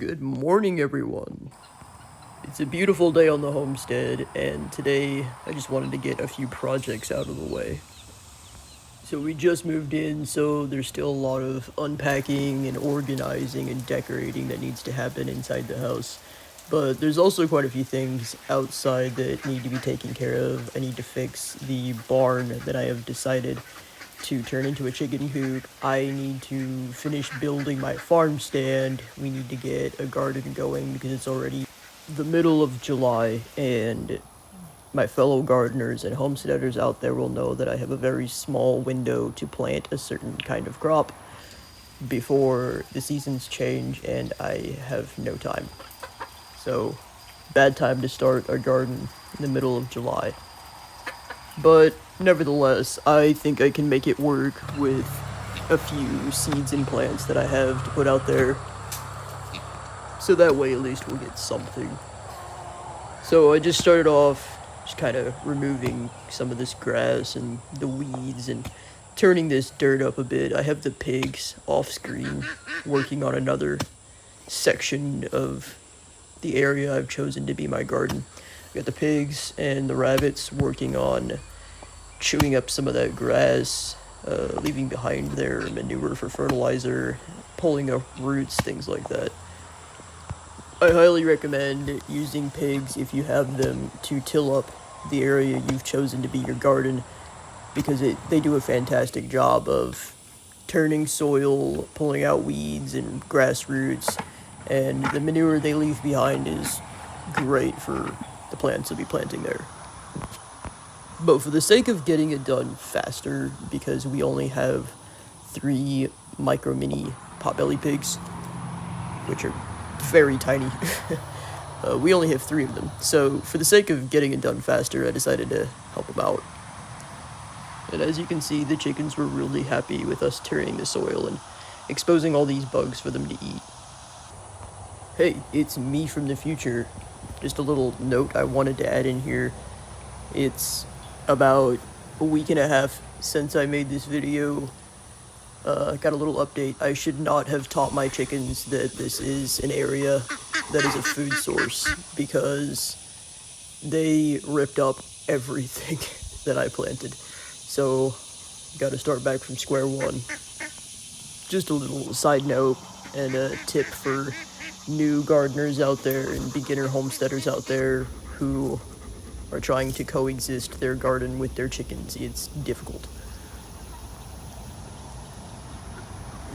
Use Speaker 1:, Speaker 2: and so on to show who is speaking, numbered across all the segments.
Speaker 1: Good morning, everyone. It's a beautiful day on the homestead, and today I just wanted to get a few projects out of the way. So we just moved in, so there's still a lot of unpacking and organizing and decorating that needs to happen inside the house. But there's also quite a few things outside that need to be taken care of. I need to fix the barn that I have decided to turn into a chicken coop. I need to finish building my farm stand. We need to get a garden going because it's already the middle of July, and my fellow gardeners and homesteaders out there will know that I have a very small window to plant a certain kind of crop before the seasons change and I have no time. So, bad time to start a garden in the middle of July. But nevertheless, I think I can make it work with a few seeds and plants that I have to put out there. So that way at least we'll get something. So I just started off just kind of removing some of this grass and the weeds and turning this dirt up a bit. I have the pigs off screen working on another section of the area I've chosen to be my garden. I got the pigs and the rabbits working on chewing up some of that grass, leaving behind their manure for fertilizer, pulling up roots, things like that. I highly recommend using pigs if you have them to till up the area you've chosen to be your garden, because they do a fantastic job of turning soil, pulling out weeds and grass roots, and the manure they leave behind is great for the plants you'll be planting there. But for the sake of getting it done faster, because we only have 3 micro mini potbelly pigs, which are very tiny. We only have 3 of them. So for the sake of getting it done faster, I decided to help them out. And as you can see, the chickens were really happy with us turning the soil and exposing all these bugs for them to eat. Hey, it's me from the future. Just a little note I wanted to add in here. It's about a week and a half since I made this video. Got a little update. I should not have taught my chickens that this is an area that is a food source, because they ripped up everything that I planted. So, gotta start back from square one. Just a little side note and a tip for new gardeners out there and beginner homesteaders out there who are trying to coexist their garden with their chickens. It's difficult.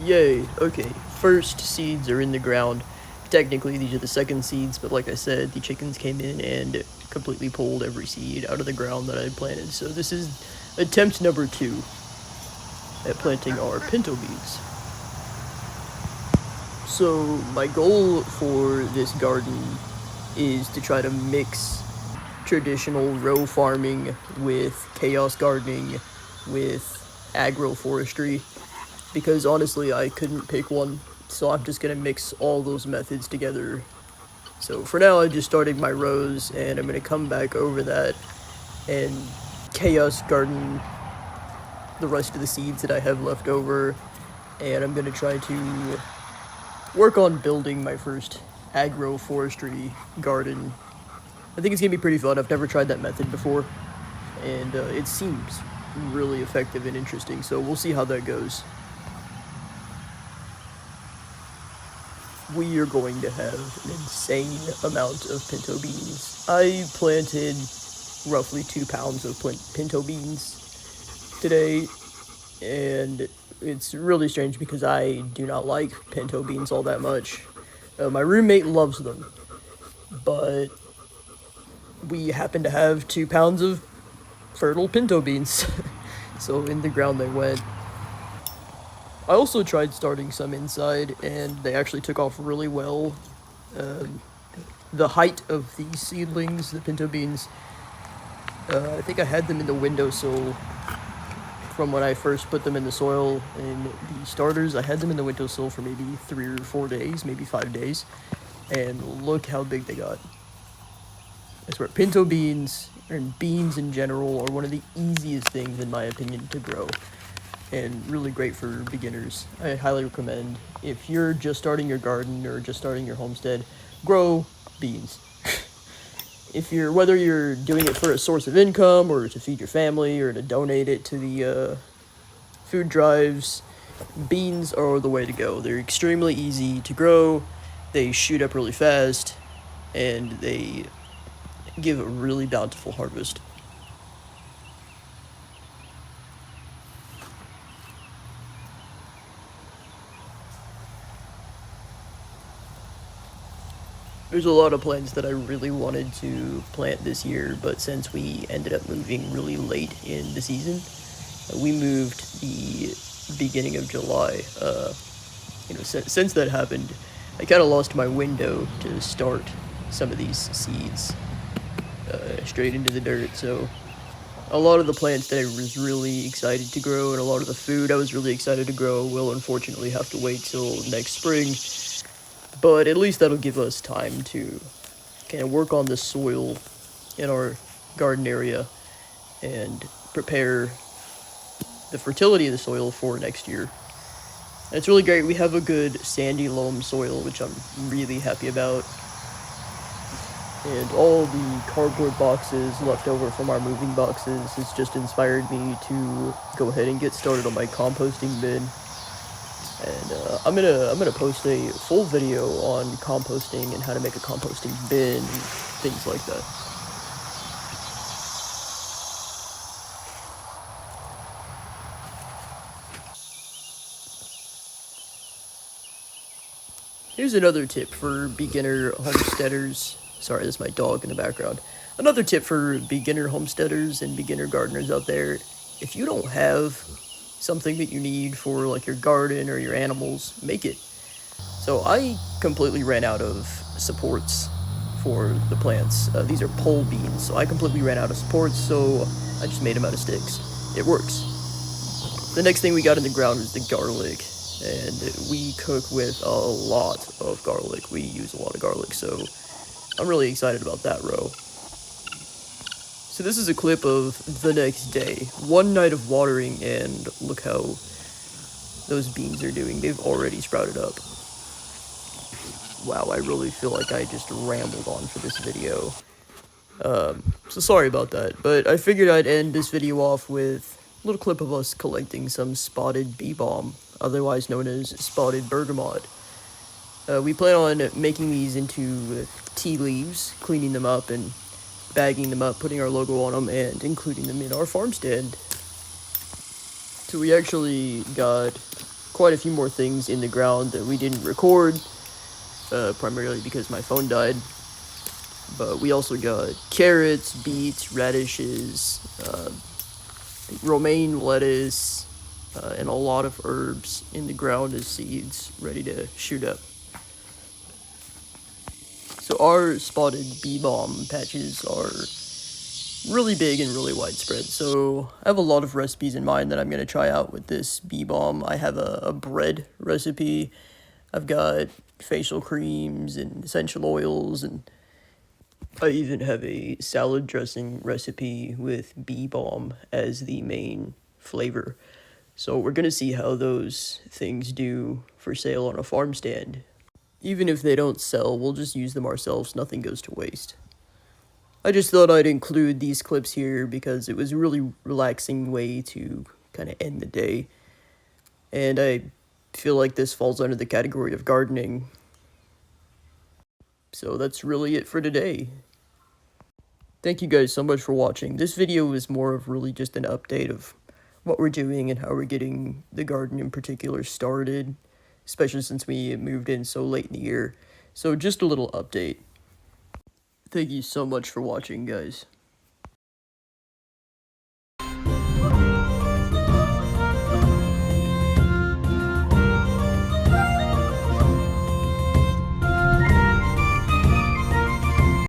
Speaker 1: Yay, okay, first seeds are in the ground. Technically these are the second seeds, but like I said, the chickens came in and completely pulled every seed out of the ground that I had planted. So this is attempt number 2 at planting our pinto beans. So my goal for this garden is to try to mix traditional row farming with chaos gardening with agroforestry, because honestly I couldn't pick one, so I'm just gonna mix all those methods together. So for now I just started my rows, and I'm gonna come back over that and chaos garden the rest of the seeds that I have left over, and I'm gonna try to work on building my first agroforestry garden. I think it's gonna be pretty fun. I've never tried that method before, and it seems really effective and interesting, so we'll see how that goes. We are going to have an insane amount of pinto beans. I planted roughly 2 pounds of pinto beans today, and it's really strange because I do not like pinto beans all that much. My roommate loves them, but we happen to have 2 pounds of fertile pinto beans. So in the ground they went. I also tried starting some inside, and they actually took off really well. The height of these seedlings, the pinto beans, I think I had them in the windowsill from when I first put them in the soil. And the starters, I had them in the windowsill for maybe 3 or 4 days, maybe 5 days. And look how big they got. I swear, pinto beans, and beans in general, are one of the easiest things, in my opinion, to grow. and really great for beginners. I highly recommend, if you're just starting your garden or just starting your homestead, grow beans. Whether you're doing it for a source of income or to feed your family or to donate it to the food drives, beans are the way to go. They're extremely easy to grow, they shoot up really fast, and they give a really bountiful harvest. There's a lot of plants that I really wanted to plant this year, but since we ended up moving really late in the season, we moved the beginning of July. Since that happened, I kind of lost my window to start some of these seeds straight into the dirt. So a lot of the plants that I was really excited to grow and a lot of the food I was really excited to grow will unfortunately have to wait till next spring. But at least that'll give us time to kind of work on the soil in our garden area and prepare the fertility of the soil for next year. And it's really great. We have a good sandy loam soil, which I'm really happy about. And all the cardboard boxes left over from our moving boxes has just inspired me to go ahead and get started on my composting bin. And I'm gonna post a full video on composting and how to make a composting bin and things like that. Here's another tip for beginner homesteaders. Sorry, that's my dog in the background. Another tip for beginner homesteaders and beginner gardeners out there. If you don't have something that you need for like your garden or your animals, make it. So I completely ran out of supports for the plants. These are pole beans, so I completely ran out of supports, so I just made them out of sticks. It works. The next thing we got in the ground was the garlic, and we cook with a lot of garlic. We use a lot of garlic, so I'm really excited about that row. So this is a clip of the next day. One night of watering, and look how those beans are doing. They've already sprouted up. Wow, I really feel like I just rambled on for this video. So sorry about that, but I figured I'd end this video off with a little clip of us collecting some spotted bee balm, otherwise known as spotted bergamot. We plan on making these into tea leaves, cleaning them up and bagging them up, putting our logo on them, and including them in our farm stand. So we actually got quite a few more things in the ground that we didn't record, primarily because my phone died. But we also got carrots, beets, radishes, romaine lettuce, and a lot of herbs in the ground as seeds ready to shoot up. So our spotted bee balm patches are really big and really widespread. So I have a lot of recipes in mind that I'm going to try out with this bee balm. I have a bread recipe. I've got facial creams and essential oils, and I even have a salad dressing recipe with bee balm as the main flavor. So we're going to see how those things do for sale on a farm stand. Even if they don't sell, we'll just use them ourselves. Nothing goes to waste. I just thought I'd include these clips here because it was a really relaxing way to kind of end the day. And I feel like this falls under the category of gardening. So that's really it for today. Thank you guys so much for watching. This video is more of really just an update of what we're doing and how we're getting the garden in particular started, especially since we moved in so late in the year. So just a little update. Thank you so much for watching, guys.